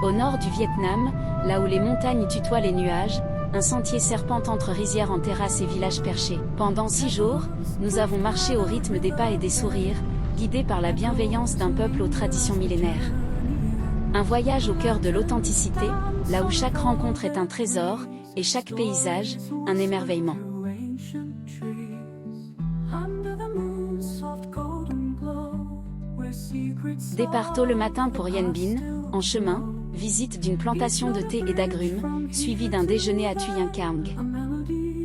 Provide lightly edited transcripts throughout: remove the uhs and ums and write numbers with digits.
Au nord du Vietnam, là où les montagnes tutoient les nuages, un sentier serpente entre rizières en terrasse et villages perchés. Pendant 6 jours, nous avons marché au rythme des pas et des sourires, guidés par la bienveillance d'un peuple aux traditions millénaires. Un voyage au cœur de l'authenticité, là où chaque rencontre est un trésor, et chaque paysage, un émerveillement. Départ tôt le matin pourIen Binh, en chemin, visite d'une plantation de thé et d'agrumes, suivie d'un déjeuner à Thuyen Cang.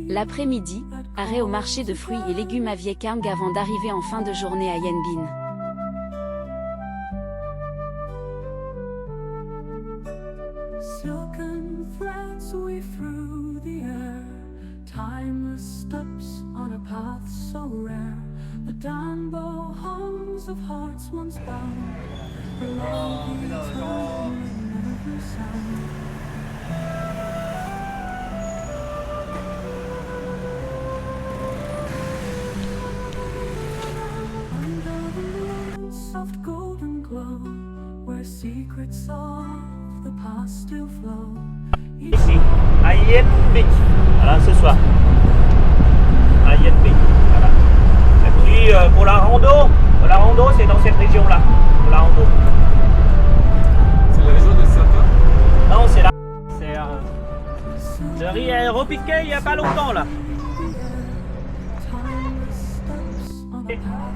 L'après-midi, arrêt au marché de fruits et légumes à Vie Cang avant d'arriver en fin de journée àIen Binh. Silken threads weave through the air, timeless steps on a path so rare. The Danbo hums of hearts once bound, below the eternal in every sound. Under the moon's soft golden glow, where secrets of the past still flow. Ici, àIen Binh, voilà, ce soir. ÀIen Binh, voilà. Et puis pour la rando, c'est dans cette région-là, pour la rando. C'est la région de Sapa? Non, c'est là. C'est le riz aéropiqué il n'y a pas longtemps là.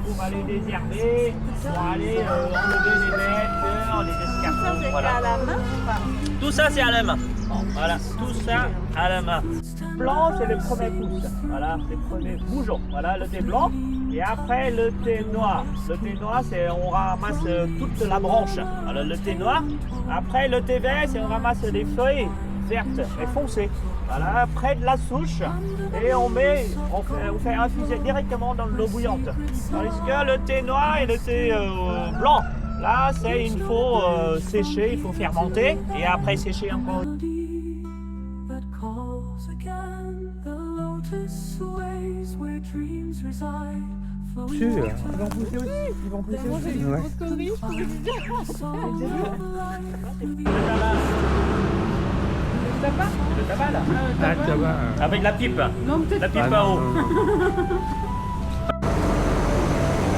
Pour aller désherber, pour aller enlever les bêtes, les escargots, voilà. À la main ou pas? Tout ça c'est à la main. Voilà, tout ça à la main. Le blanc c'est le premier pouce, voilà, les premiers bourgeons. Voilà le thé blanc. Et après le thé noir. Le thé noir c'est on ramasse toute la branche. Voilà le thé noir. Après le thé vert c'est on ramasse les feuilles vertes et foncées. Voilà, près de la souche, et on fait infuser directement dans l'eau bouillante. Tandis que le thé noir et le thé blanc, là, il faut sécher, il faut fermenter, et après sécher encore. Ils vont pousser aussi, ils vont pousser aussi. Le tabac là. Ah, le tabac. Avec la pipe. Non, peut-être La pipe Ah, à eau.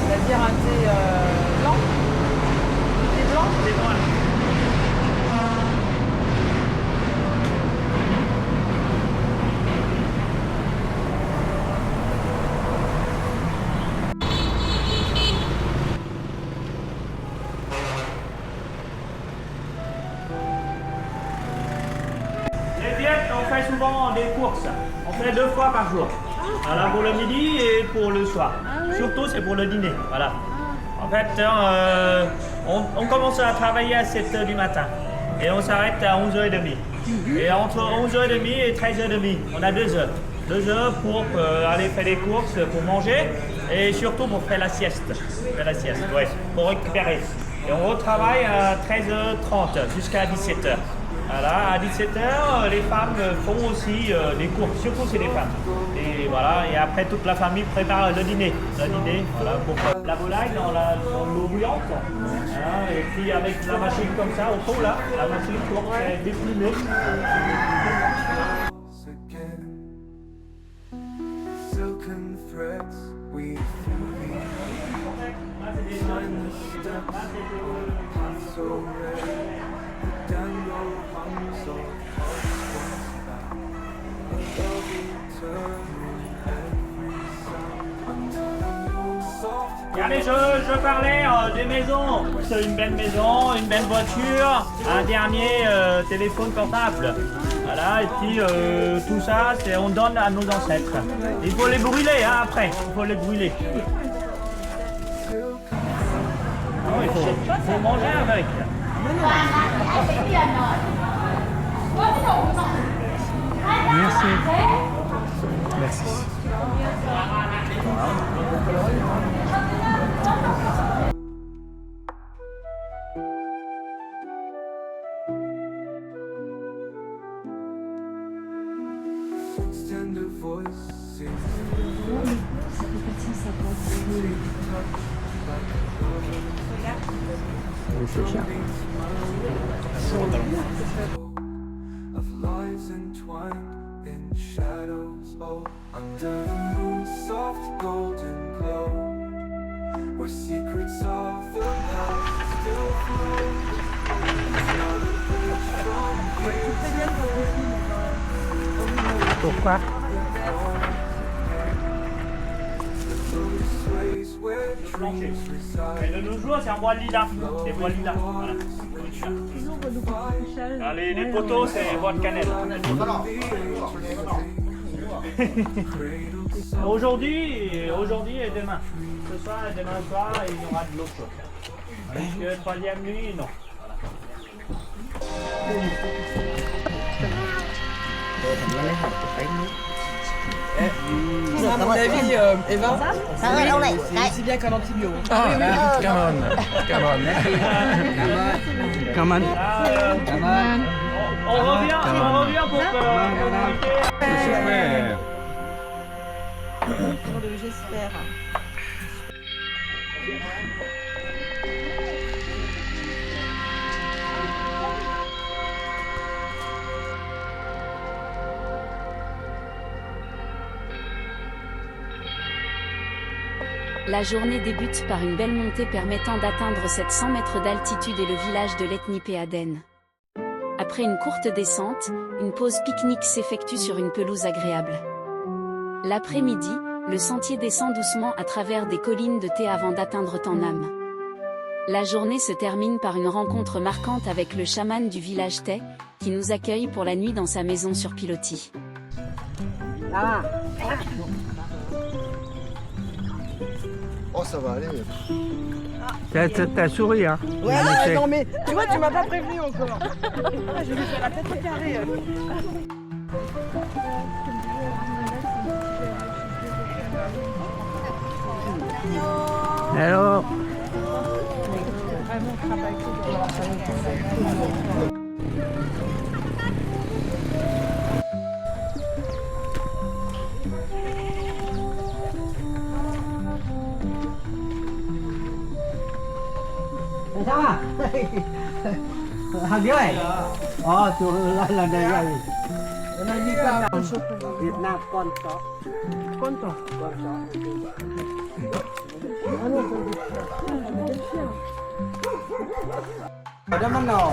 C'est-à-dire un thé blanc? Thé blanc? Thé noir. Les diètes, on fait souvent des courses. On fait 2 fois par jour. Voilà, pour le midi et pour le soir. Surtout, c'est pour le dîner. Voilà. En fait, on commence à travailler à 7h du matin. Et on s'arrête à 11h30. Et entre 11h30 et 13h30, on a 2 heures. 2 heures pour aller faire des courses, pour manger. Et surtout pour faire la sieste. Faire la sieste, ouais, pour récupérer. Et on retravaille à 13h30 jusqu'à 17h. Voilà, à 17h, les femmes font aussi des courses, surtout c'est les femmes. Et voilà, et après toute la famille prépare le dîner. Le dîner, voilà, pour la volaille dans l'eau bouillante. Voilà, et puis avec la machine comme ça, au fond là, la machine pour déplumer. Silken threads weave through the air, timeless steps so rare. The Dango hums of hearts once bound, above eternal every sound. Under the moon's soft Regardez, je parlais des maisons. C'est une belle maison, une belle voiture, un dernier téléphone portable. Voilà, et puis tout ça, on donne à nos ancêtres. Il faut les brûler hein, après, il faut les brûler. Ah, il faut manger avec. Merci. Merci. tender voice sings Oui, c'est cher. of lives entwined in shadows, oh, under the moon's soft golden glow, where secrets of the past still flow. It's not a bridge from here to there. Pourquoi? Those ways where plancher. dreams reside. Et de nos jours, c'est en bois lilas. Des bois lilas. Voilà. Ah, les poteaux, c'est bois de cannelle. Aujourd'hui et demain. Ce soir et demain soir, il y aura de l'eau chaude. Jusqu'à troisième nuit, non. À mon avis, Eva, c'est aussi bien qu'un antibio. Come on. On revient pour J'espère. La journée débute par une belle montée permettant d'atteindre 700 mètres d'altitude et le village de l'ethnie Péaden. Après une courte descente, une pause pique-nique s'effectue sur une pelouse agréable. L'après-midi, le sentier descend doucement à travers des collines de thé avant d'atteindre Tannam. La journée se termine par une rencontre marquante avec le chaman du village Thé, qui nous accueille pour la nuit dans sa maison sur pilotis. Oh, ça va aller. T'as souri, hein? Ouais, non mais tu vois, tu m'as pas prévenu encore. Ah, j'ai vu faire la tête carrée. Alors? Sao à? Hàng dưới này? Chỗ là đây này. Này đi qua Việt Nam con chó. Con chó. Con chó. Ở đó nó nổ.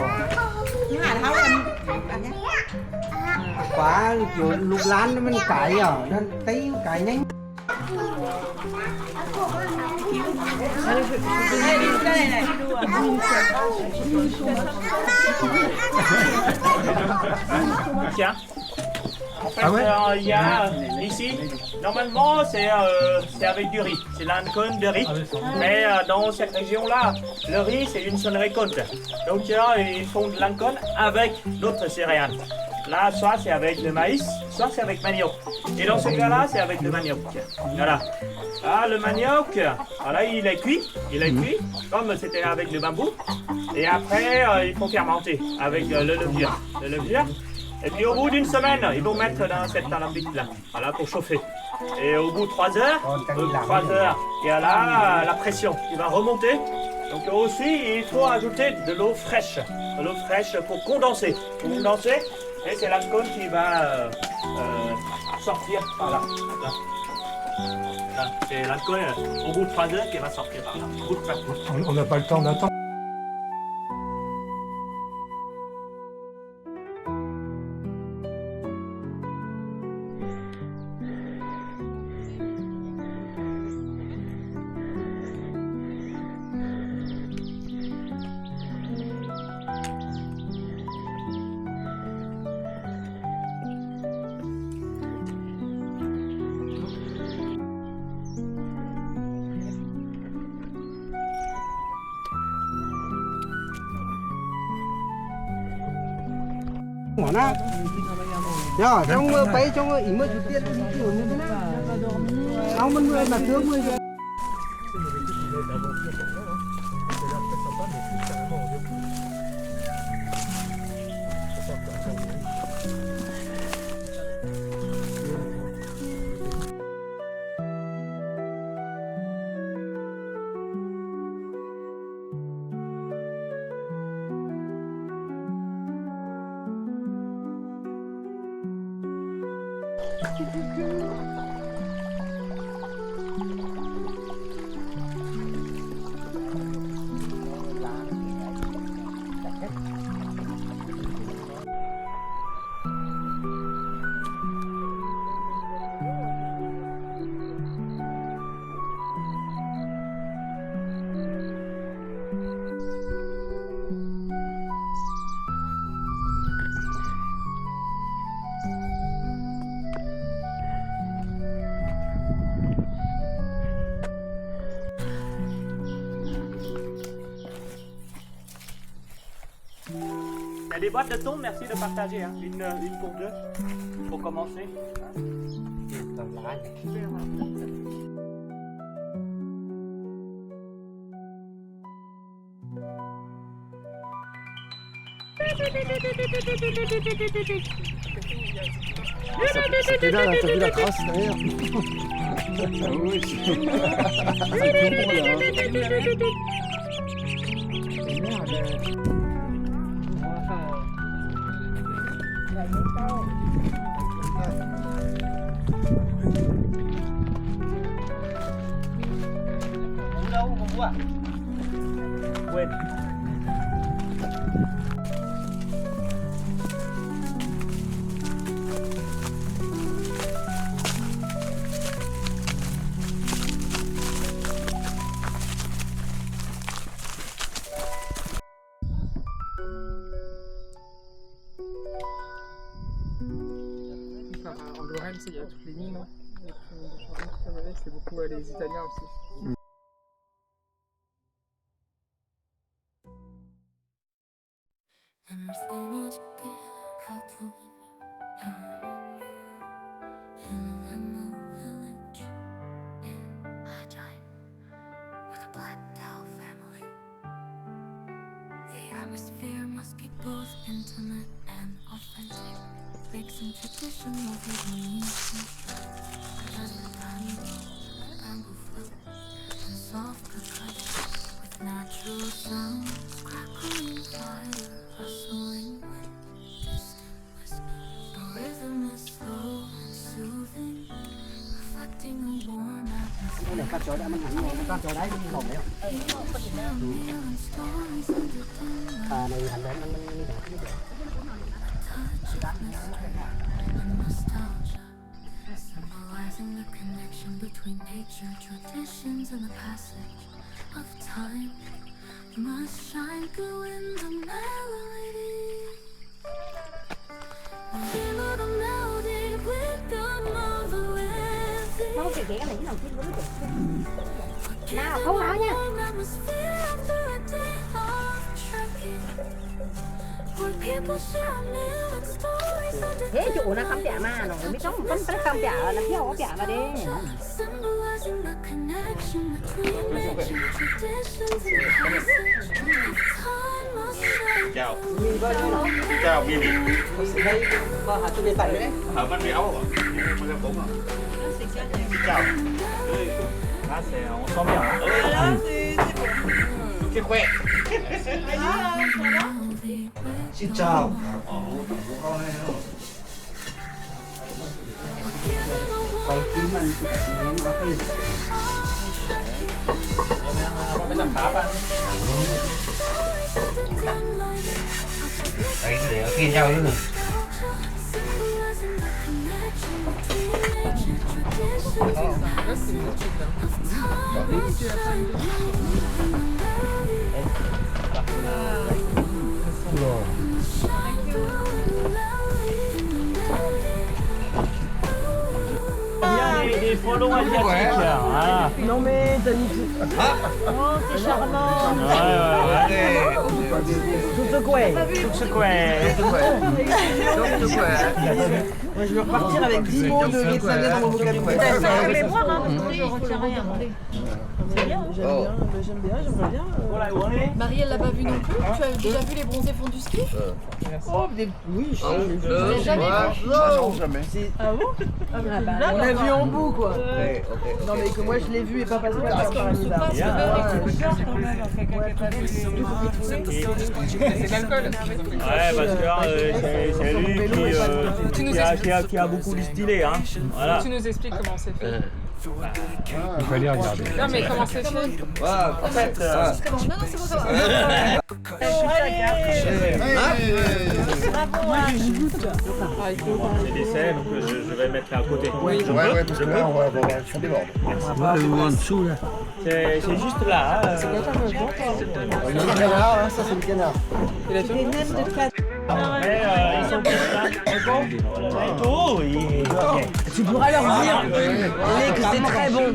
Quả kiểu lục lán nó mình cải à, nó thấy cải nhanh. Tiens. En fait, Ah ouais il y a ici, normalement c'est avec du riz, c'est l'ancône de riz. Mais dans cette région-là, le riz c'est une seule récolte. Donc ils font de l'ancône avec d'autres céréales. Là, soit c'est avec le maïs, soit c'est avec manioc. Et dans ce cas-là, c'est avec le manioc. Voilà. Ah, le manioc, voilà, il est cuit, comme c'était avec le bambou. Et après, il faut fermenter avec le levure. Et puis au bout d'une semaine, ils vont mettre dans cette alambic-là, voilà, pour chauffer. Et au bout de 3 heures, il y a là la pression qui va remonter. Donc aussi, il faut ajouter de l'eau fraîche pour condenser. Et c'est l'alcool qui va sortir par là. Là. C'est l'alcool au bout de 3 heures qui va sortir par là. Au bout de 3 heures. On n'a pas le temps d'attendre. Ngủ nè. Rồi, trong bấy trong ý mới chút tiền đi kiểu như thế nào? Ông mình người mà thương người. Il y a des boîtes de thon, merci de partager. Hein. Une pour deux, pour commencer. C'était là, t'as vu la trace derrière? Oui, Ouais. En Lorraine, il y a toutes les lignes. C'est beaucoup les Italiens aussi. Atmosphere must be both intimate and authentic. Breaks and tradition will be the meaningful. As the bamboo flute and soft percussion with natural sounds, crackling fire, rustling wind, distant whisper. The rhythm is slow and soothing, reflecting a warm atmosphere. Này cắt chỗ đã, cắt chỗ đấy cũng một đấy. Này hành đến nó đi đẹp. Symbolizing the connection between nature, traditions, and the passage of time. Must shine through in the melody. Feel the melody with the mother within. Không, chị cái này cái nào chị muốn được. Nào, không nói nha. Thế chủ nó không trả mà nó mới không phải không trả là theo có trả mà đi. Chào. Chào Mimi. Đây có hạt tôi tẩy đấy. Ở bên béo rồi. Bên béo cũng rồi. Chào. Là on sent bien. Cái khỏe. Xin chào. Quay phim mình nó phim. Cái làm pháp á. Đấy để kia nhau nữa. Des frelons asiatiques. Voilà. Non mais Denis, Oh, c'est charmant. Ouais. tout ce coin. Tout ce quoi. Moi je veux repartir avec 10 mots de vietnamien dans mon vocabulaire. Je vais boire, hein, parce que je retiens rien. Attendez. j'aimerais bien. Marie, elle l'a pas vu non plus. Tu as déjà vu les bronzés font du ski? Oh, oui, je sais. Vous avez jamais vu? Non, jamais. Ah bon? On l'a vu en bout, quoi. Non, mais que moi je l'ai vu et pas Pascal. Parce qu'on se passe le beurre et tout. C'est l'alcool. Ouais, parce que c'est lui qui a beaucoup distillé. Hein. Voilà. Tu nous expliques comment c'est fait. Il fallait regarder. Non, mais comment c'est fait? En fait, Non, non, c'est bon, ça va. c'est des sels, donc je vais mettre à côté. Ouais, parce que là, on va avoir un déborde. En dessous là. C'est juste là. Hein. Le canard, ça c'est le canard. Mais ils sont tous là. Oh, Tu pourras leur dire que c'est très bon.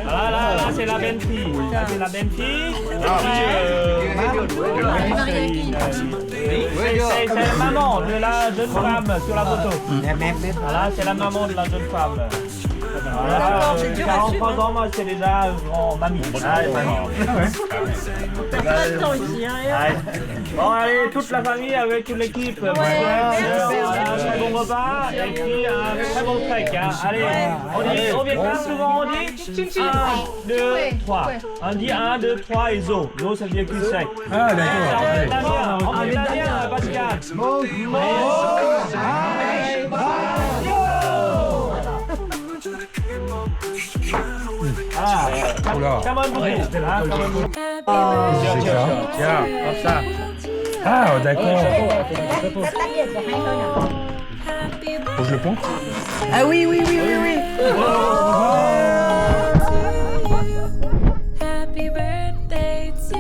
là, c'est la belle fille. Là, c'est la belle fille. C'est la maman de la jeune femme sur la photo. Voilà, c'est la maman de la jeune femme. Voilà, 43 ans, moi c'est déjà en mamie. Bon, allez, toute la famille avec toute l'équipe. Un très bon repas et puis un très bon trek. Hein. Allez, on vient pas souvent, on dit 1, 2, 3. On dit 1, 2, 3 et zo. Zo, ça veut dire cul sec. Ah, d'accord. On met la mienne, Pascal. Ah, come on, bourré. C'est ça. Tiens, comme ça. Ah, d'accord. Faut que je le ponce? Ah oui, oui, oui, oui, oui. Happy birthday to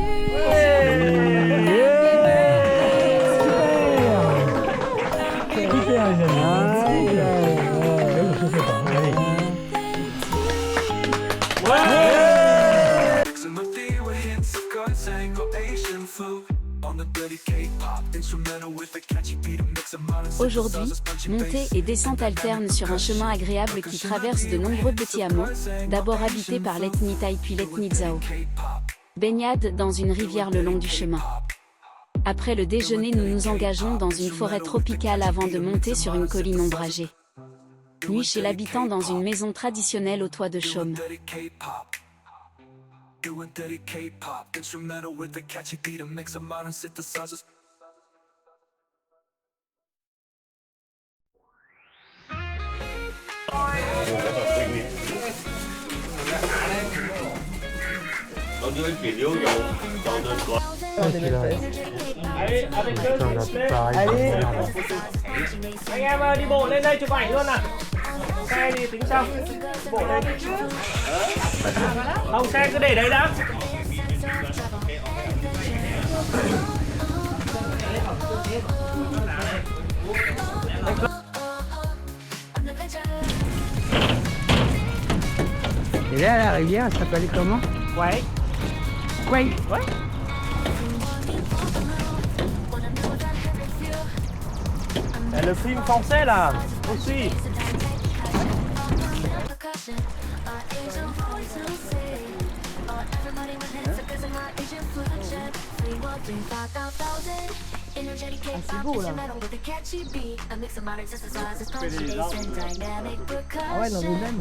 Super, les amis. Aujourd'hui, montée et descente alternent sur un chemin agréable qui traverse de nombreux petits hameaux, d'abord habités par l'ethnie Thaï puis l'ethnie Tsao. Baignade dans une rivière le long du chemin. Après le déjeuner, nous nous engageons dans une forêt tropicale avant de monter sur une colline ombragée. Nuit chez l'habitant dans une maison traditionnelle au toit de chaume. Allez, avec eux, Putain, là, s'il te plaît. pareil. Allez. Anh em ơi, đi bộ lên đây chụp ảnh luôn à? Xe thì tính sao? Đi bộ lên. Không, xe cứ để đấy đã. Et là, la rivière, elle s'appelle comment? Quay. Quay. Ouais. Le film français là, aussi. C'est beau là. Ah ouais, non mais même.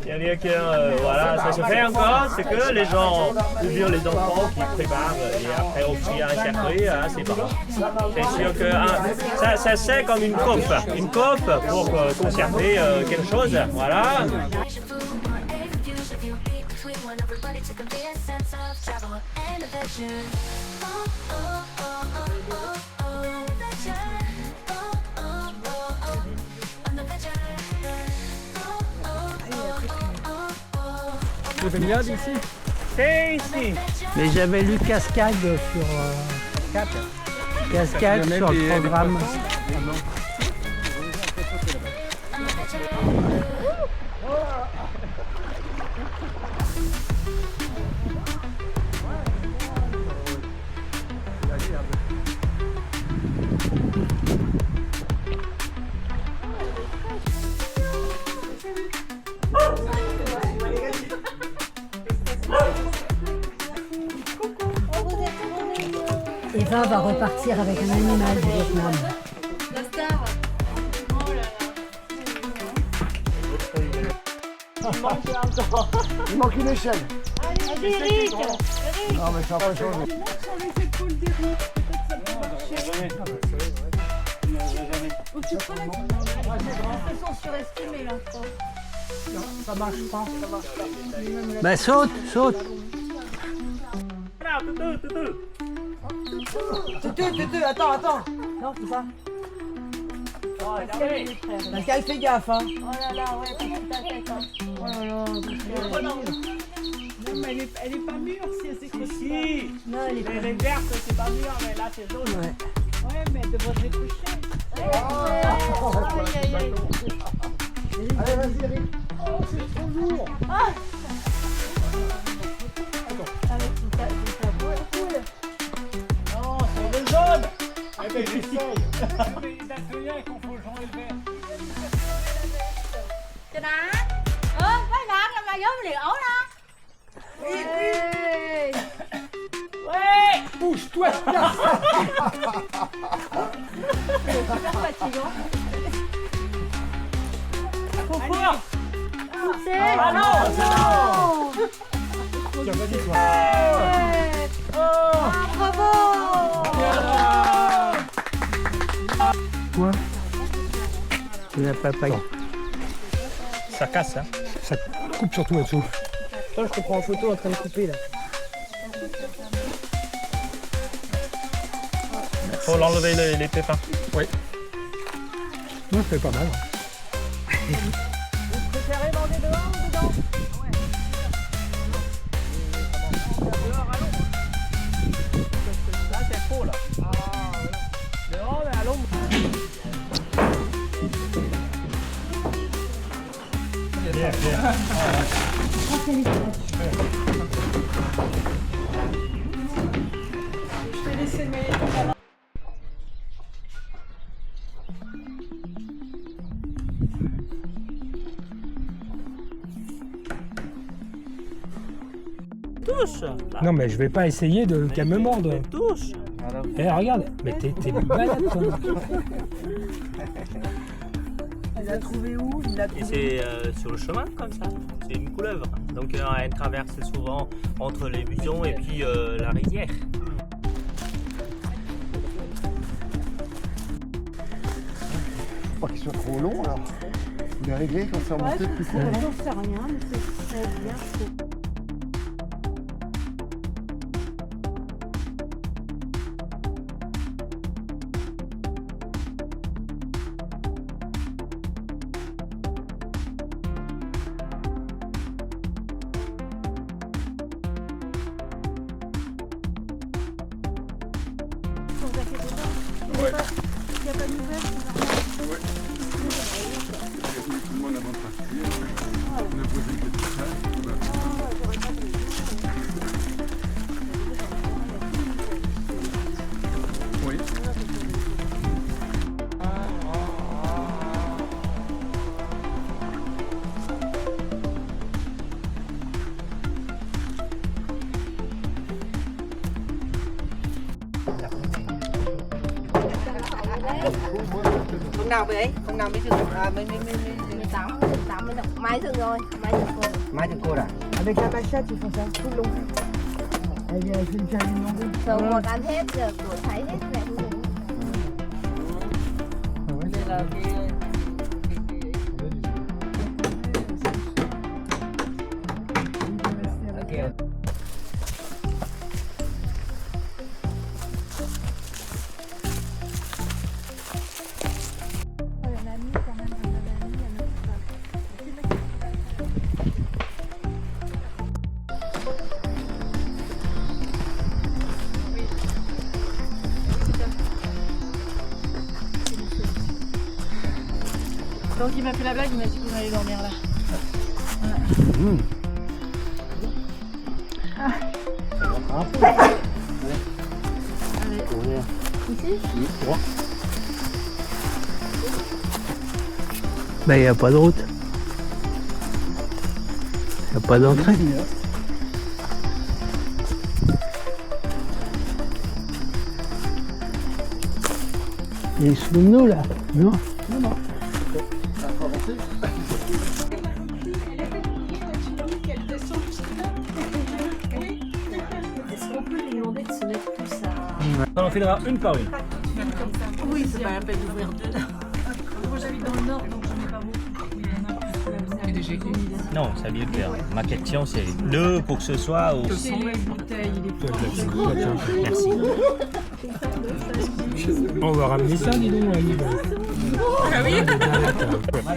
C'est-à-dire que voilà, ça se fait encore, c'est que les gens, ou bien les enfants qui préparent et après aussi un circuit, hein, c'est bon. C'est sûr que hein, ça c'est comme une coupe pour conserver quelque chose, voilà. se baignade ici? C'est ici. Mais j'avais lu cascade sur cascade sur le programme. Eva va repartir avec un animal du Vietnam. La star. Oh là là. Il manque une échelle. Allez, Eric. Non, mais ça va pas changer. Surestimé là. Ça marche pas. Bah saute, saute. Tutu, attends. Non, c'est ça. Pascal, fais gaffe, hein. Oh là là, ouais, petite tête. Oh là là. Non, mais elle est pas mûre si elle s'écroule. Si. Non, elle est pas. Elle est verte, c'est pas mûr, mais là c'est jaune. Ouais. Ouais, mais elle devrait se dépêcher. Aïe, aïe, aïe. Allez, vas-y, Eric. Oh, c'est trop lourd. Avec tout ça, cool. Non, c'est le jaune. Eh ben, j'essaye. Il a fait rien qu'on faut changer le vert. Cho đá. Cái đá là mà giống liễu đó. Ouais. Bouge-toi. Super fatigant. Trop fort. Poussez. Ah non. Tiens, vas-y, toi. Ah, bravo. Quoi? La papaye. Ça casse, hein. Ça coupe surtout en dessous. Attends, je te prends en photo en train de couper là. Faut l'enlever les pépins. Oui. Non, c'est pas mal. Vous préférez manger dehors ou dedans? Dehors, allons. Là, c'est faux, là. Dehors, mais allons. Je t'ai laissé le maillot. Touche. Non, mais je vais pas essayer de qu'elle me morde. Touche. Eh, regarde. Mais t'es malade, toi. Il l'a trouvé où? Il l'a Et trouvé. c'est sur le chemin comme ça. C'est une couleuvre. Donc elle traverse souvent entre les buissons et puis la rivière. Pas qu'il soit trop long, alors. Il est réglé quand c'est remonté plus court. J'en sais rien, mais c'est très bien. Ouais. Il n'y a pas de nouvelles, c'est normal. Tout le monde avant de partir, on a posé une petite salle. Oui. Con nào vậy? Con nào mới dừng? À, mới 18 mới được. Mai dừng rồi, mai dừng rồi. Mai từ cô à? Avec la machette, ils font ça tout le long. Elle fait une carrière longue. Rồi một ăn hết, giờ tuổi thấy hết mẹ mình. Đây là cái... Donc il m'a fait la blague, il m'a dit qu'on allait dormir là. Allez. Ici? Ben, il n'y a pas de route. Il n'y a pas d'entrée. Il est sous nous là, non? Est-ce qu'on peut lui demander de se mettre tous à... On en filera une par une. Oui, c'est pas la peine d'ouvrir deux. Moi j'habite dans le nord donc j'en ai pas beaucoup. Il y en a plus. Non, ça vient de faire. Ma question c'est deux pour que ce soit au... C'est les bouteilles, les Merci. On va ramener ça, dis donc, Alice. Ah oui.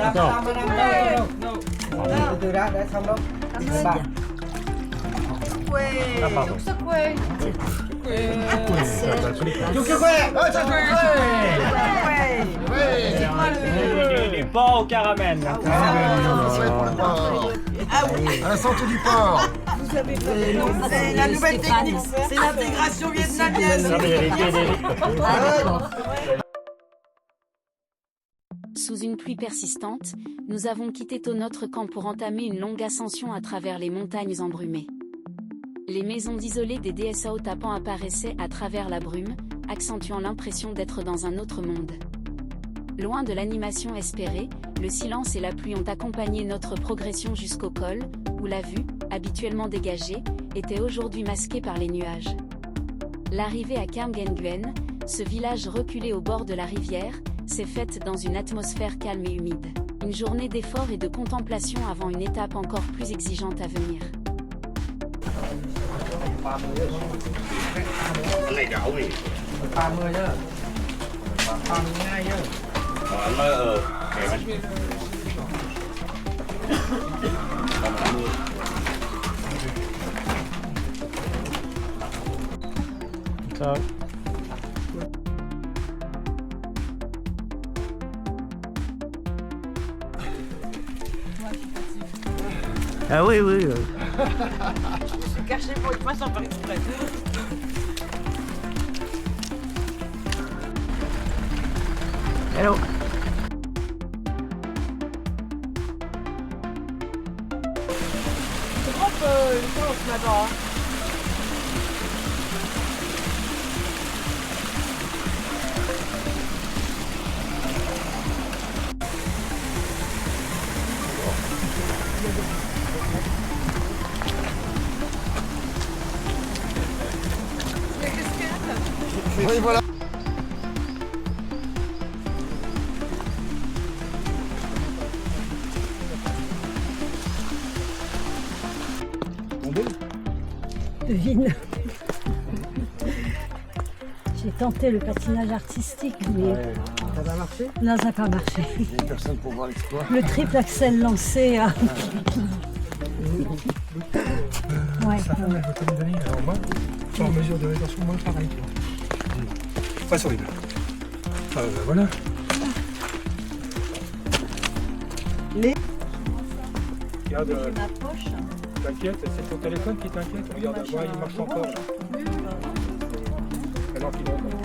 Attends. Ah, pardon. Ça quoi? Les porcs au caramel. À la santé du porc. C'est la nouvelle technique, c'est l'intégration vietnamienne. Sous une pluie persistante, nous avons quitté tôt notre camp pour entamer une longue ascension à travers les montagnes embrumées. Les maisons isolées des DSAO tapant apparaissaient à travers la brume, accentuant l'impression d'être dans un autre monde. Loin de l'animation espérée, le silence et la pluie ont accompagné notre progression jusqu'au col, où la vue, habituellement dégagée, était aujourd'hui masquée par les nuages. L'arrivée à Cam Nguyen, ce village reculé au bord de la rivière, s'est faite dans une atmosphère calme et humide. Une journée d'effort et de contemplation avant une étape encore plus exigeante à venir. Ça. Ah oui, oui. Je suis caché pour une fois sans faire exprès. Hello. C'est propre le temps ce matin. Hein. Oui, voilà. Devine. J'ai tenté le patinage artistique, mais Ça va marcher? non, ça n'a pas marché. Il y a personne pour voir l'exploit. Le triple axel lancé. Ouais. Ça va, je vais te le donner. Alors moi, je suis en mesure de rétention, moi pareil. Pas sur les deux. Ah ben voilà. Regarde, t'inquiète, c'est ton téléphone qui t'inquiète. Regarde, moi il marche encore. Alors qu'il est encore.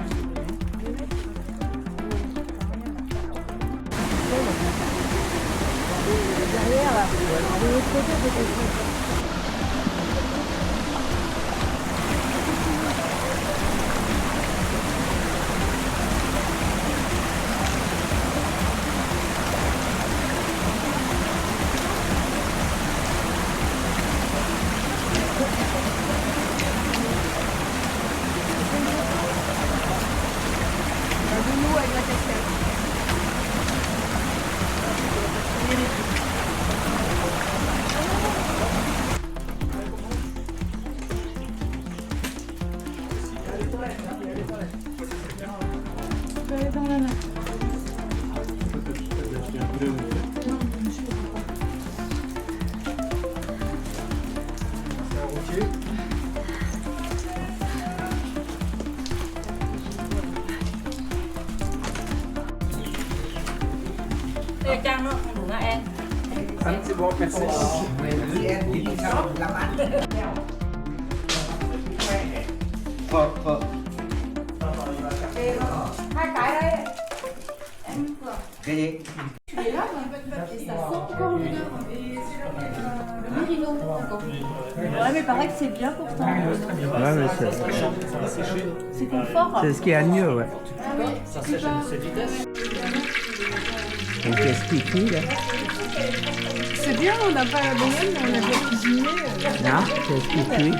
Derrière, là. De l'autre côté, peut-être. Phở, phở. Hai cái đây. Cái gì? Ouais, mais pareil que c'est bien pour ça. Ouais, mais C'est confort. c'est ce qu'il y a de mieux, ouais. Et qu'est-ce qui cuit là? C'est bien, on n'a pas la bonne, mais on a bien cuisiné. Non, qu'est-ce qui cuit?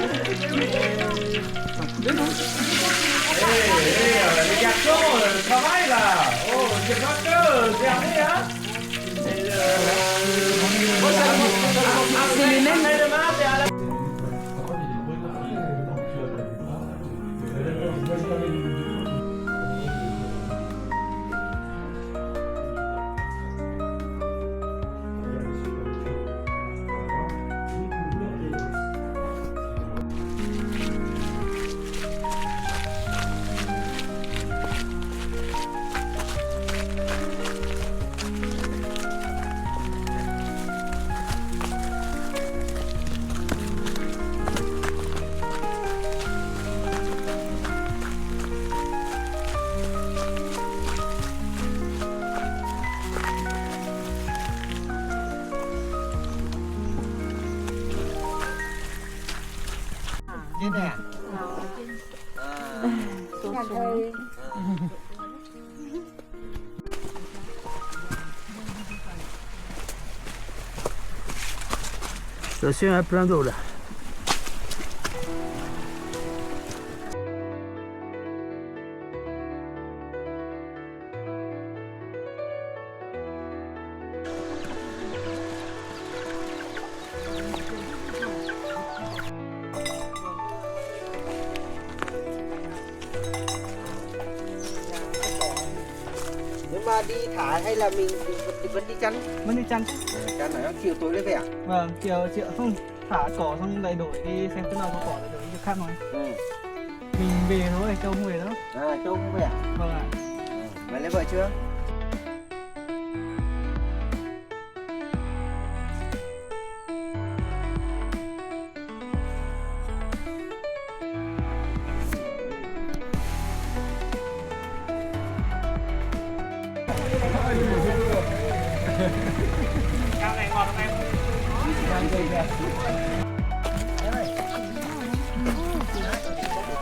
Les garçons, travail là. Oh, c'est pas que fermé, hein. C'est les mêmes. Như này à? Je suis à plein d'eau là. Nhưng mà đi thả hay là mình vẫn đi chăn? Vẫn đi chăn. Chăn là chiều tối lấy về à? Vâng, chiều không thả cỏ xong lại đổi đi xem cái nào có cỏ lại đổi đi khác thôi. Ừ. Mình về thôi, Châu không về đâu. À, Châu không về à? Vâng ạ. Mày lấy vợ chưa? Cam này ngọt không em?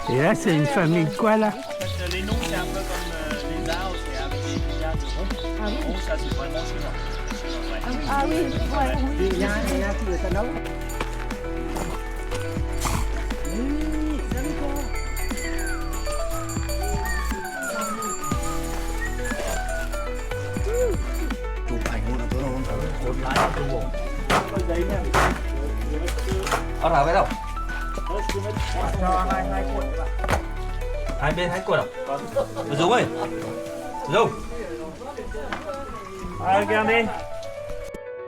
Et là, c'est une famille de quoi là? Les noms, c'est un peu comme les arbres, c'est avec des milliards de ronds. Ronds, ça c'est vraiment chinois. Ouais. Ah oui, ouais. Đi nha, thì người ta nấu. Chụp ảnh luôn là tôi không thấy. Một lái tôi buồn. Ở nào vậy đâu? Cho hai cuộn các bạn. Hai bên hai cuộn à? Dung ơi! Dung! Regardez.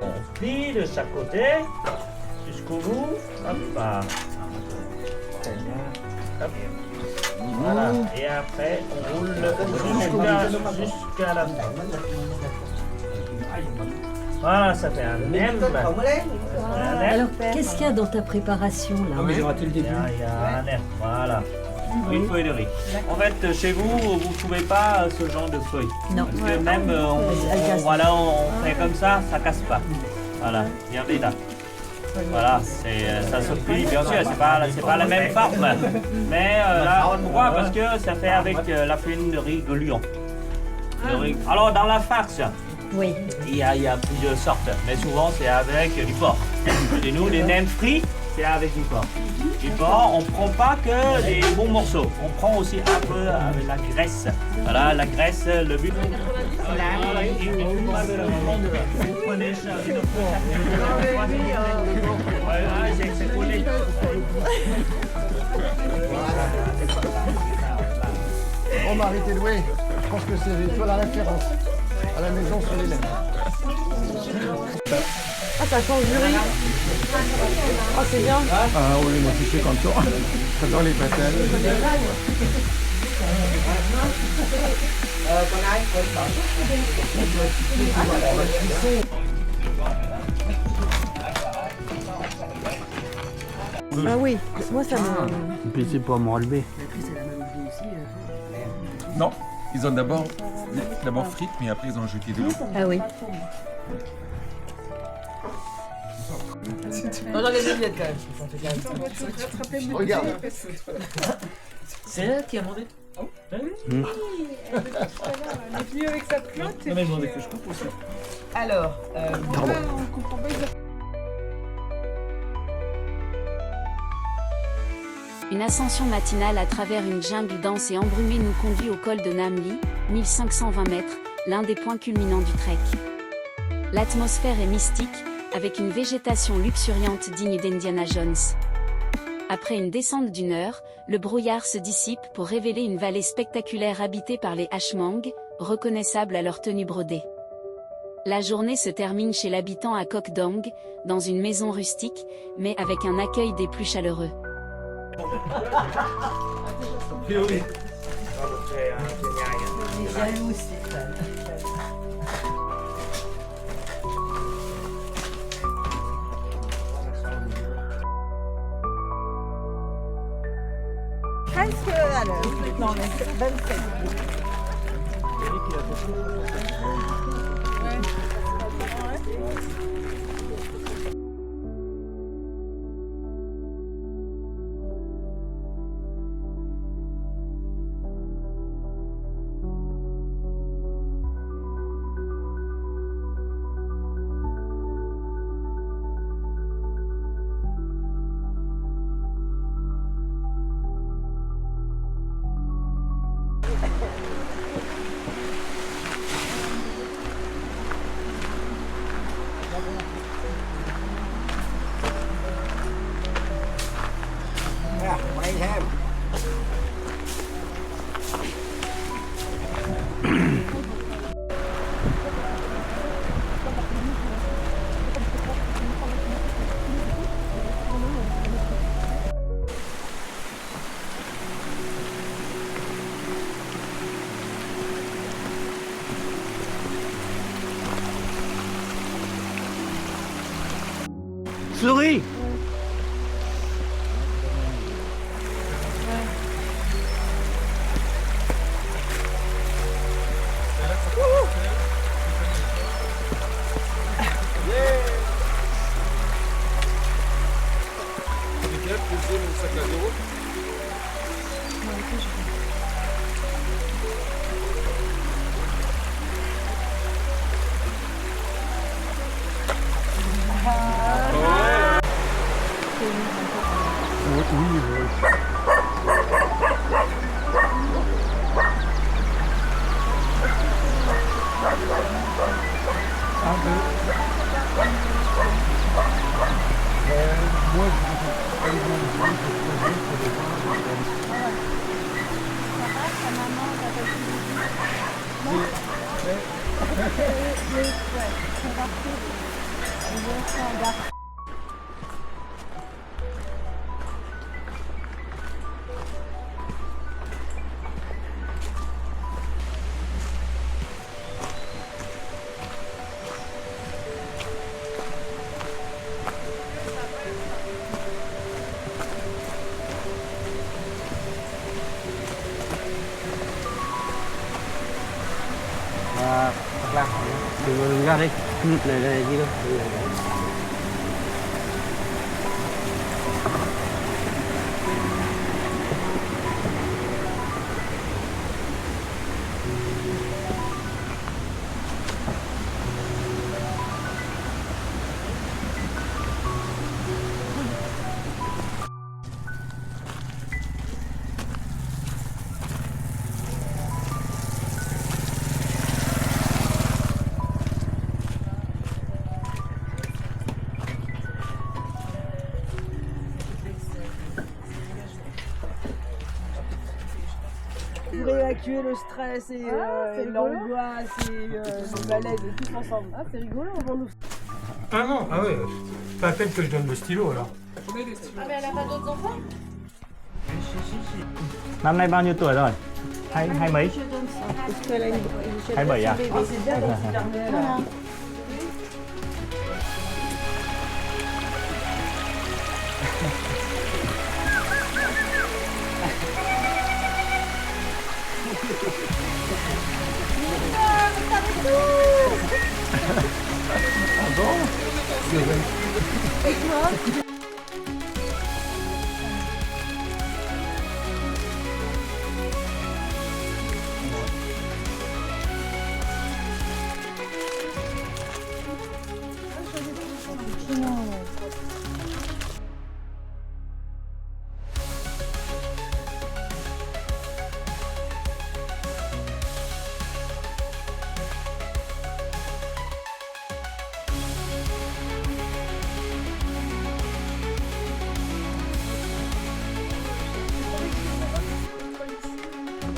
On plie de chaque côté jusqu'au bout. Hop là. Hop. Voilà. Et après, on roule jusqu'à la fin. Voilà, ça fait un M. Alors, qu'est-ce qu'il y a dans ta préparation là? Il y a un M, voilà. Une feuille de riz. En fait, chez vous, vous ne trouvez pas ce genre de feuilles. Non. Parce que même, voilà, on fait comme ça casse pas. Voilà, regardez là. Voilà, ça se plie, bien sûr, c'est pas la même forme. Mais là, pourquoi? Parce que ça fait avec la farine de riz de Lyon. Alors, dans la farce, Oui. il y a plusieurs sortes, mais souvent c'est avec du porc. Chez nous, les nems frits, c'est avec du porc. Du porc, on ne prend pas que des bons morceaux, on prend aussi un peu avec la graisse. Voilà, la graisse, le but. C'est collé. Bon, Marie, t'es douée. Je pense que c'est toi la référence. À la maison, sur les lèvres. Ah, ça change du riz. Oh, c'est bien. Ah oui, moi tu sais comme toi. J'adore les patates. Con ai? Con Ah oui, moi ça me... Et puis c'est pour m'enlever. Non, ils ont d'abord frites, mais après ils ont ajouté de l'eau. Ah oui. Non, j'en ai des billettes quand même. Regarde. C'est elle qui a demandé. Elle est venue avec sa flotte. Non mais je demandais que je coupe aussi. Alors, on comprend pas exactement. Une ascension matinale à travers une jungle dense et embrumée nous conduit au col de Namli, 1520 mètres, l'un des points culminants du trek. L'atmosphère est mystique, avec une végétation luxuriante digne d'Indiana Jones. Après une descente d'1 heure, le brouillard se dissipe pour révéler une vallée spectaculaire habitée par les Hmong, reconnaissables à leur tenue brodée. La journée se termine chez l'habitant à Koc Dong, dans une maison rustique, mais avec un accueil des plus chaleureux. Oui. Presque à l'heure. Non, mais 27. Souris! Đừng ra đây. Này đi đâu. Pour évacuer le stress et l'angoisse et le malaise et tous ensemble. Ah, c'est rigolo, on va nous... Ah non, ah ouais, pas la peine que je donne le stylo alors. Ah, mais elle a pas d'autres enfants? Năm nay bao nhiêu tuổi rồi? Hai mấy? Parce qu'elle a une... 27 à? C'est bien quand tu permets là.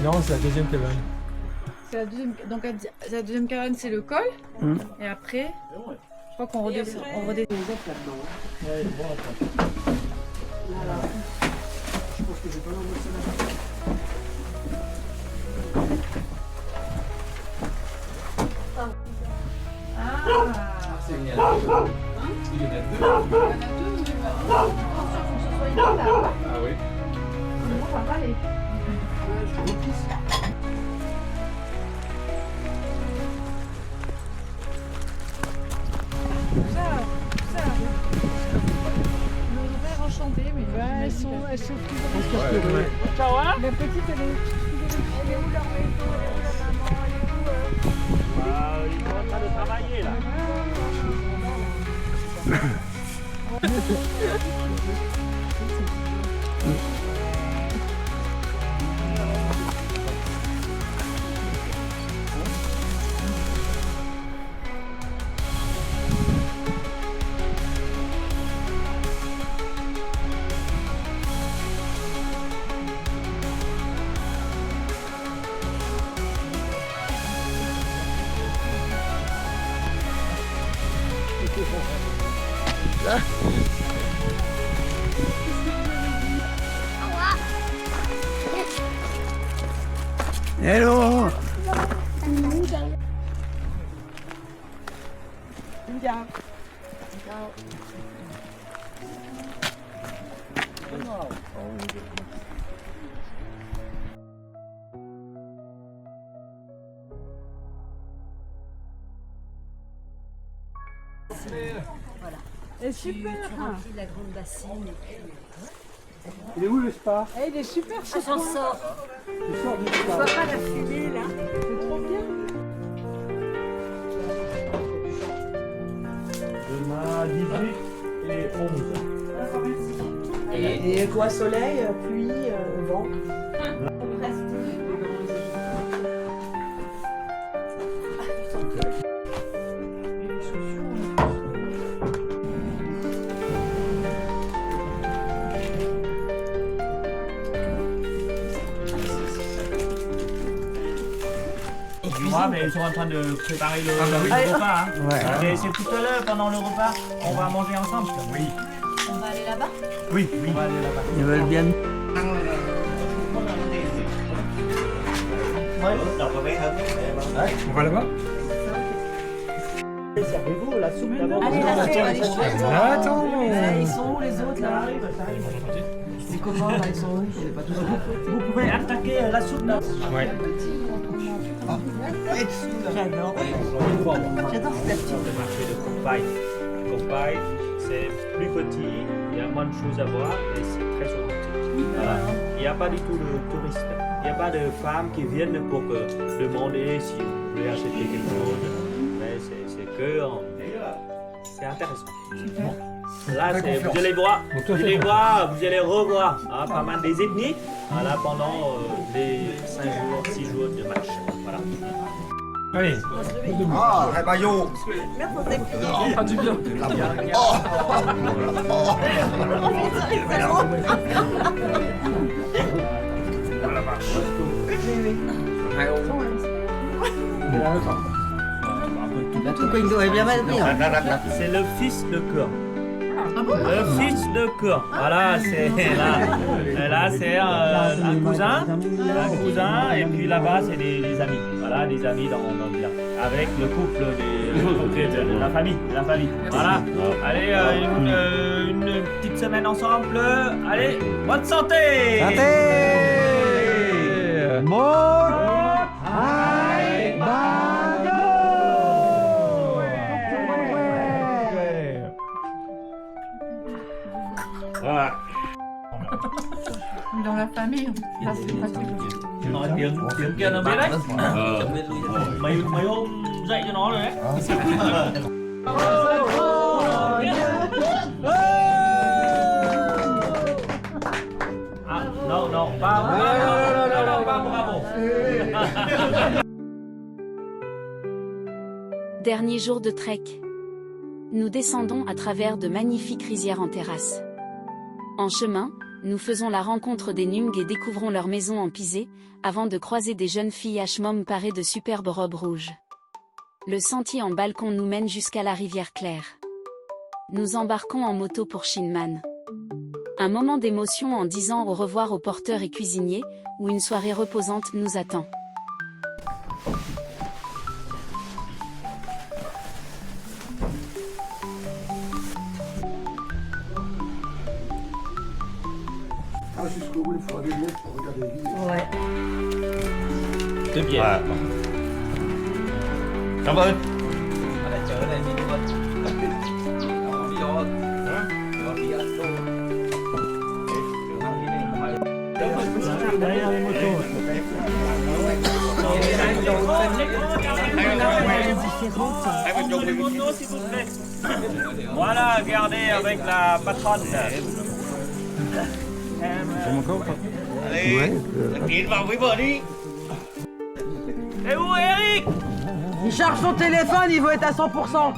Non, c'est la deuxième cabane. C'est la deuxième, donc la deuxième caravane, c'est le col. Et après, je crois qu'on redescend. On redescend. Ah oui. L'horaire enchanté, mais elles sont plus Ouais. Ciao, hein. La petite, elle est où leur maison? Elle est où la maman? Elle est où Ils sont en train de travailler là. Hello. Voilà. Et super. Tu remplis la grande bassine. Il est où le spa? Eh, il est super ce J'en soir. sors. Il sort du Tu spa. vois pas la fumée là? C'est trop bien. Demain 18 et 11. Et quoi, soleil, pluie, vent. Excuse-moi, mais ils sont en train de préparer le repas. Hein. Ouais. Et c'est tout à l'heure, pendant le repas, on va manger ensemble. Oui. On va aller là-bas? Oui, on va aller là-bas. Ils veulent bien. On va là-bas? Servez-vous la soupe d'abord. Allez, la soupe, elle est chouette. Attends. Ils sont où les autres là? Les copains là, ils sont où? Je sais pas tous. Vous pouvez attaquer la soupe là. Ouais. J'adore. J'adore cette Le marché de Compagne. Compagne, c'est plus petit, il y a moins de choses à voir et c'est très authentique. Voilà. Il n'y a pas du tout de touristes. Il n'y a pas de femmes qui viennent pour demander si vous voulez acheter quelque chose. Mais c'est que c'est intéressant. Là, vous allez voir, vous allez revoir pas mal des ethnies pendant les 5 jours, 6 jours de match. Voilà. Allez. Ah, Rebaillot. Ah, du bien. C'est le fils de cœur. Le fils de cœur. Voilà, c'est là. Là, c'est un cousin, et puis là-bas, c'est des amis. Voilà, des amis dans le village. Avec le couple de la famille. Voilà. Allez, une petite semaine ensemble. Allez, bonne santé! Voilà. Dans la famille, ça c'est pratique. Nói tiếng kia nó biết đấy. Mấy hôm dạy cho nó rồi đấy. Non, bravo. Dernier jour de trek. Nous descendons à travers de magnifiques rizières en terrasse. En chemin, nous faisons la rencontre des Nung et découvrons leur maison en pisé, avant de croiser des jeunes filles Hmong parées de superbes robes rouges. Le sentier en balcon nous mène jusqu'à la rivière Claire. Nous embarquons en moto pour Shinman. Un moment d'émotion en disant au revoir aux porteurs et cuisiniers, où une soirée reposante nous attend. Ah, jusqu'au bout, il faut aller mettre pour regarder les vidéos. Ouais. Tiếp về. Cảm ơn. Ở đây chở này mình luôn. Đi đâu không? Đi ăn đồ. Đấy là moto. Voilà, regardez avec la patronne. Allez, tiến vào với vợ đi. Et où est Eric? Il charge son téléphone, il veut être à 100%.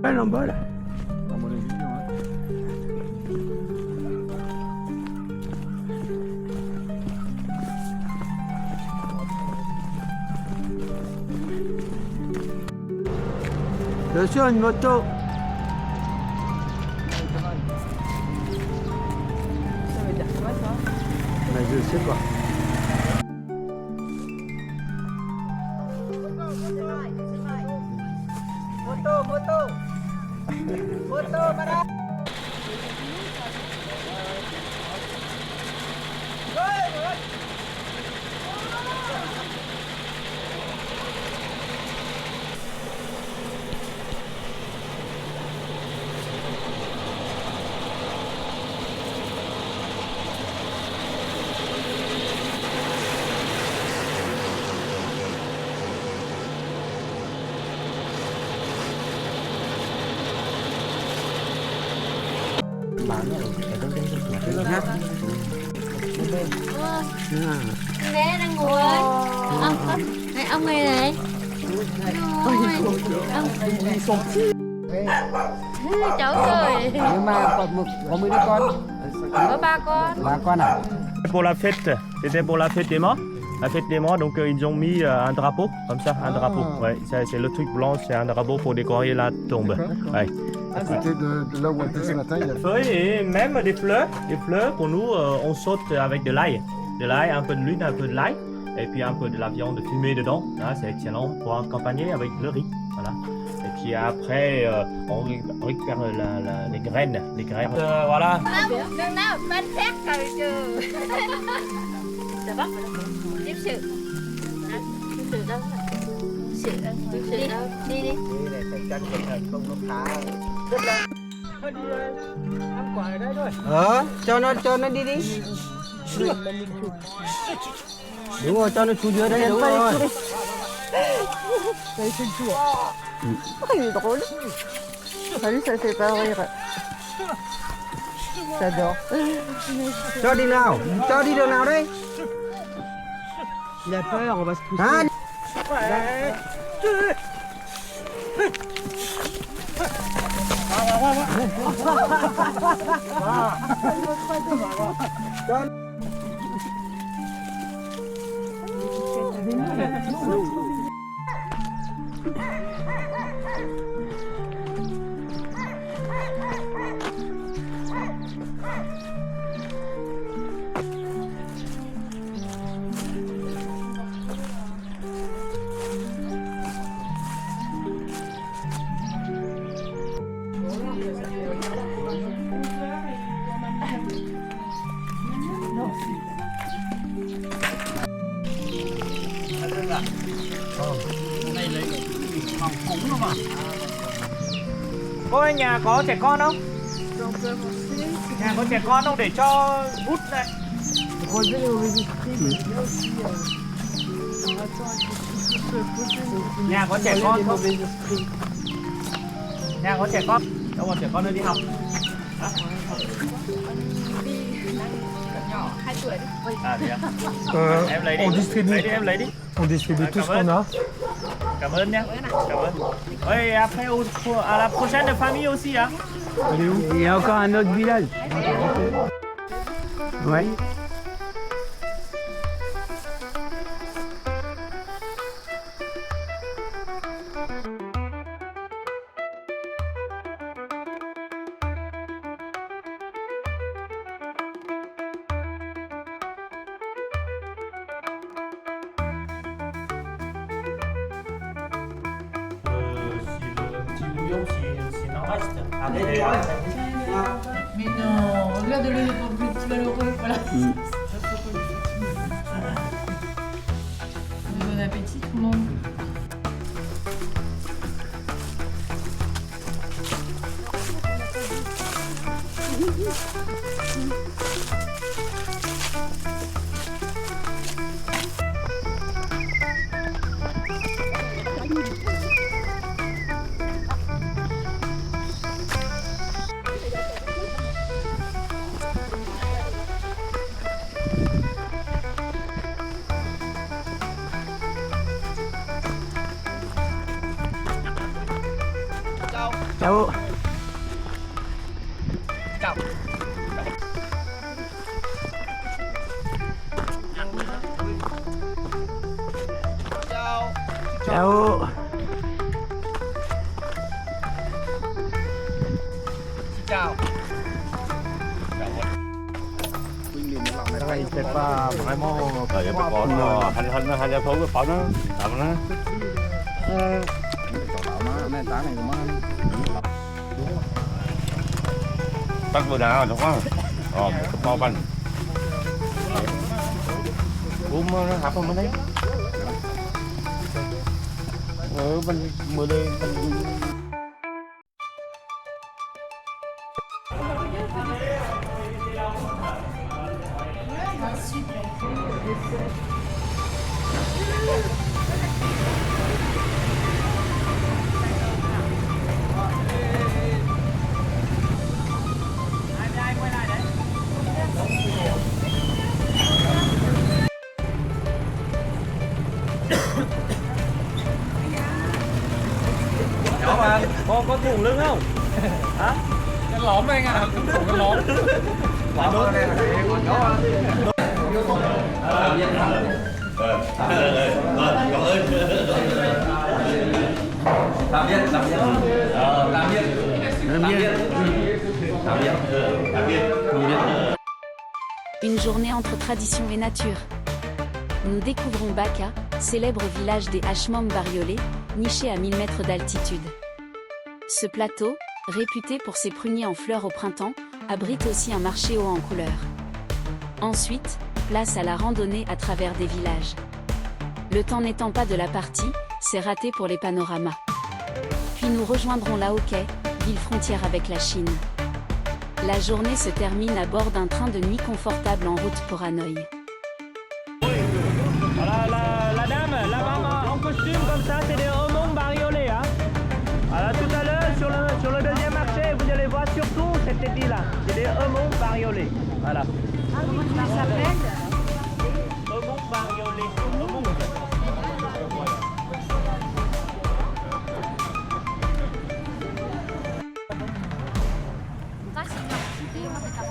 Elle en bas là. À mon avis, ouais. Attention, une moto. Ça veut dire quoi ça? Ben, je sais pas. Moto, para. Bé đang ngồi. Ông này này. Cháu rồi. Nhưng mà có mấy đứa con? Có 3 con. 3 con à? Pour la fête, c'était pour la fête des morts. La fête des morts, donc ils ont mis un drapeau, comme ça, un drapeau. Ouais, c'est le truc blanc, c'est un drapeau pour décorer la tombe. Ouais. À côté de là où on était ce matin, il y a Feuilles et même des fleurs. Des fleurs, pour nous, on saute avec de l'ail. De l'ail, un peu de l'huile, un peu de l'ail. Et puis un peu de la viande fumée dedans. Là, c'est excellent pour accompagner avec le riz. Voilà. Et puis après, on récupère les graines. Les graines. Voilà. Đừng nào bên khác rồi chứ. Được không? Tiếp sự. Tiếp sự đâu? Sự đâu? Tiếp sự đâu? Đi đi. Đi này phải cân cẩn thận không nó phá. Rất là. Ăn quả ở đây thôi. Cho nó đi đi. Đúng rồi, cho nó xuống dưới đây đúng rồi. Đây xin chùa. Ôi drôle. Salut, ça fait pas rire. J'adore. Cho đi nào, cho đi đường nào đây? Il a peur, on va se pousser. À, Cô ơi, nhà có trẻ con không? Nhà có trẻ con không để cho hút này? Nhà có trẻ con không? Nhà có trẻ con? Đâu còn trẻ con đưa đi học? Nhỏ 2 tuổi đấy. À thế à? Em lấy đi. On distribue. Lấy đi, em lấy đi. On distribue tout ce cảm ơn. qu'on a. Cảm ơn nhé. Cảm ơn. Oui, après à la prochaine famille aussi hein. Elle est où? Il y a encore un autre village. Ouais. Si le petit bouillon, s'il en reste. Après, Mais non, regarde-le, le petit malheureux, voilà. Bon appétit tout le monde. Ciao. Ciao. Chào. Cái này c'est pas vraiment. Il n'y a pas de hành phố cái phở nó tầm nó. Tắt vừa nào đúng không? Bao bánh. Uống nó hấp không đấy. Bên mưa đây. Nhỏ mà, có thủng lưng không? Hả? Cái lõm anh ạ, cái lõm. Tạm biệt. Une journée entre tradition et nature. Nous découvrons Baka, célèbre village des Hmong bariolés, niché à 1000 mètres d'altitude. Ce plateau, réputé pour ses pruniers en fleurs au printemps, abrite aussi un marché haut en couleurs. Ensuite, place à la randonnée à travers des villages. Le temps n'étant pas de la partie, c'est raté pour les panoramas. Puis nous rejoindrons Laokai, ville frontière avec la Chine. La journée se termine à bord d'un train de nuit confortable en route pour Hanoï. Voilà, la dame, là-bas en costume comme ça, c'est des Hmong bariolés. Hein. Voilà, tout à l'heure, sur le deuxième marché, vous allez voir surtout cette édile-là. C'est des Hmong bariolés. Voilà. Comment ça s'appelle? Hmong bariolés. Hmong.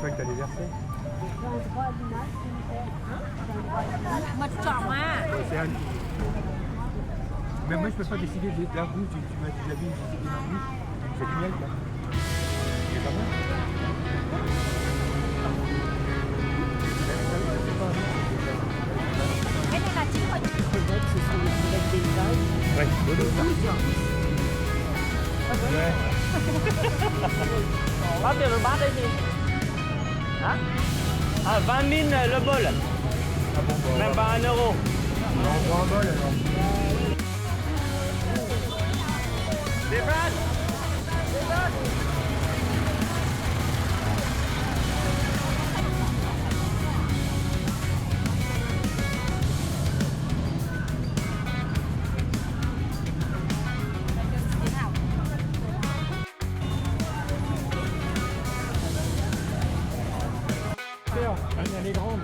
croyais que t'allais verser. Mật trọng à. C'est Anne. Mais moi, je peux pas décider de la roue. Tu m'as déjà vu décider de la roue. Tu me fais du miel, là. C'est pas bon. Cái này là chỉ có Ouais, ouais. Bao tiền một bát đây chị? Hả? À, 20.000 le bol. Même pas 1 euro. On prend un bol alors. Stéphane! Elle est grande.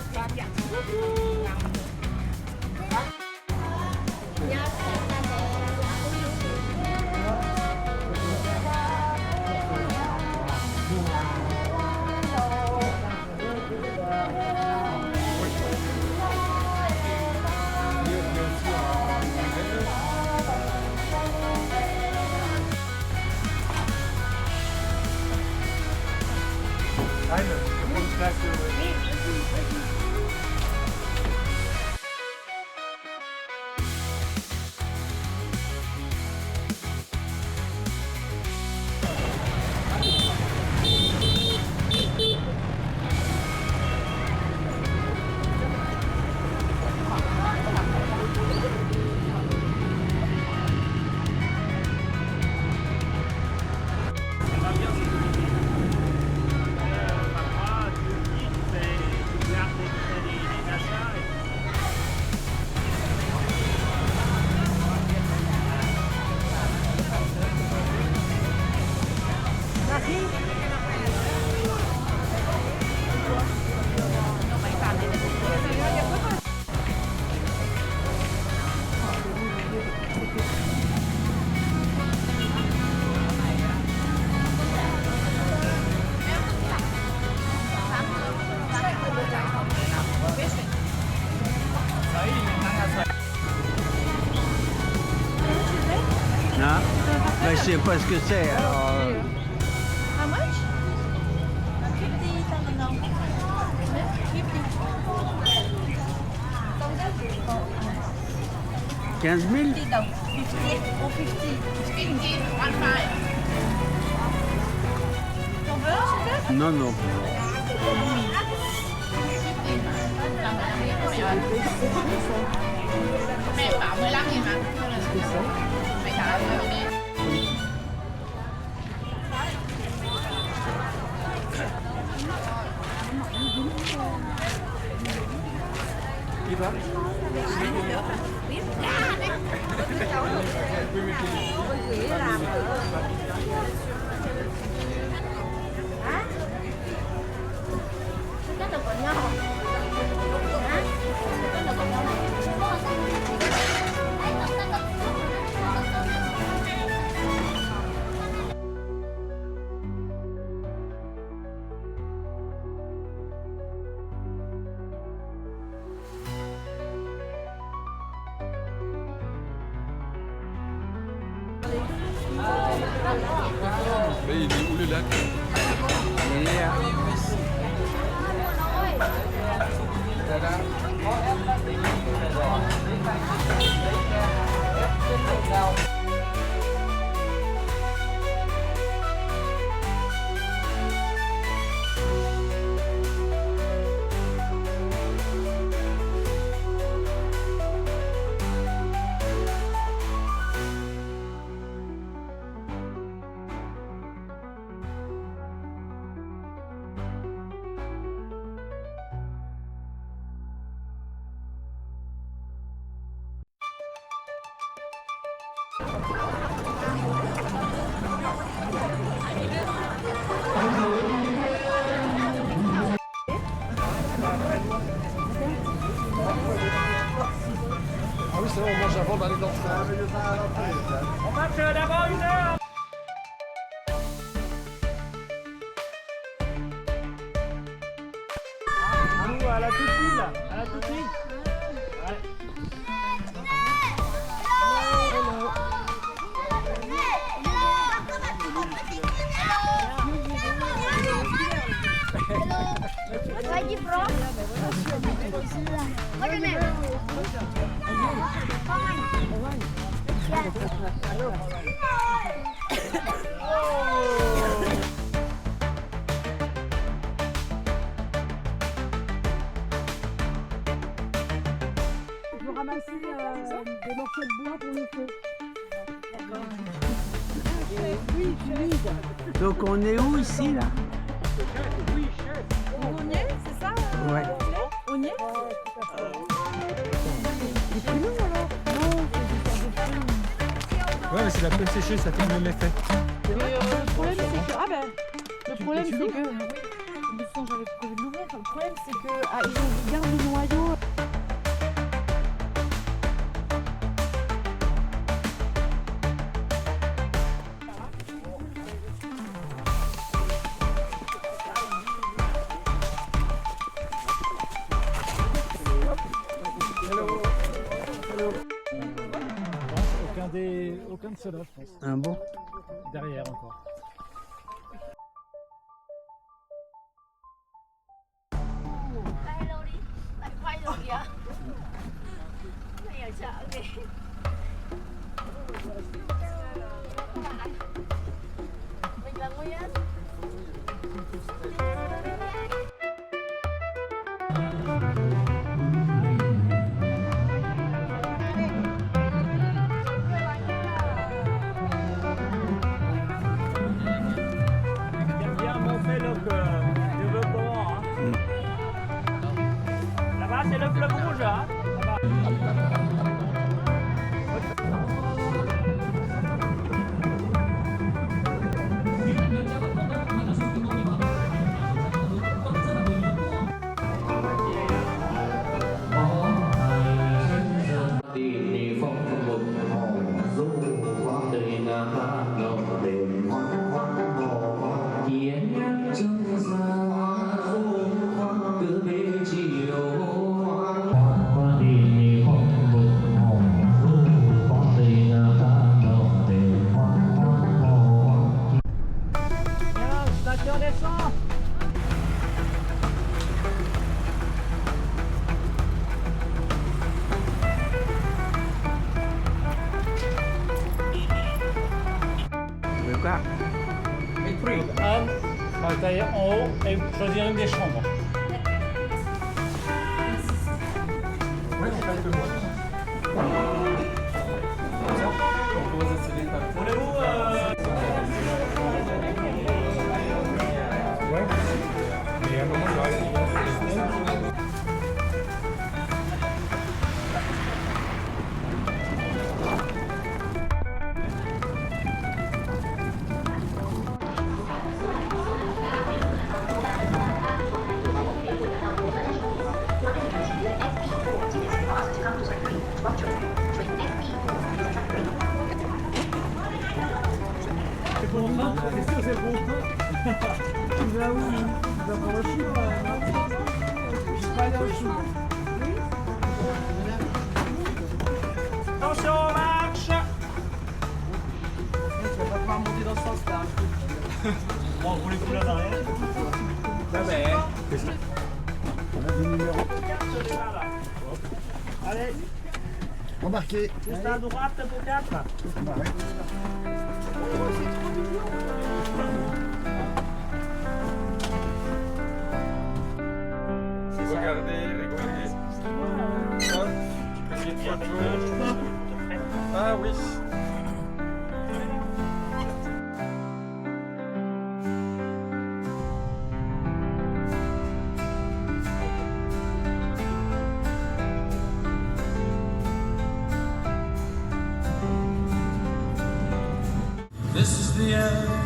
Anne, je prends une place. Non, mais je sais pas ce que c'est. Alors, How much? 50,000 đồng. 15 000? 50 đồng. 50 or 50? 50, 1,5. T'en veux un, s'il te plaît? Non, non. Mẹ bảo 15.000 mà. Mẹ trả lại 15.000. Qui va? Chắc là của nhau. Hả? Chắc là của nhau này. Mais il est où le lac? Il est là. Ah oui, c'est vrai, on mange avant d'aller dans le train. On marche d'abord 1 heure. à la toute file, là. À la toute file. Ouais. Where are you from? What's your name? Je veux ramasser des morceaux de bois pour le feu. Oui, humide. Donc on est où ici là? On y est, c'est ça Ouais. On y est Ouais, mais c'est la peine séchée, ça fait le même effet. Le problème c'est que... Ah ben, le problème c'est que... De toute façon j'avais prévu de l'ouvrir. Le problème c'est que... ils gardent le noyau. Aucun de ceux-là, je pense. Un bon. Derrière encore. Hello đi. Lại quay rồi kìa. Mày ở chợ kìa. Mình là Nguyên. Là-bas, c'est le fleuve rouge, hein? Là-bas. Station descend. Le quoi? Anne va tailler en haut et choisir une des chambres. Ouais, c'est pas que moi. Voulez-vous Ouais. Mais à un moment, il va rester. c'est pour moi? C'est sûr, c'est pour moi. Tu vas où? Tu vas pour le chou? Je vais pas aller au chou. Attention, marche! Tu vas pas pouvoir monter dans ce sens-là. Bon, on roule plus là derrière. Ah ben. On a des numéros. Allez, Embarqué. juste à droite pour 4. Regardez, rigolez. Hop, petite photo. Ah oui. This is the end.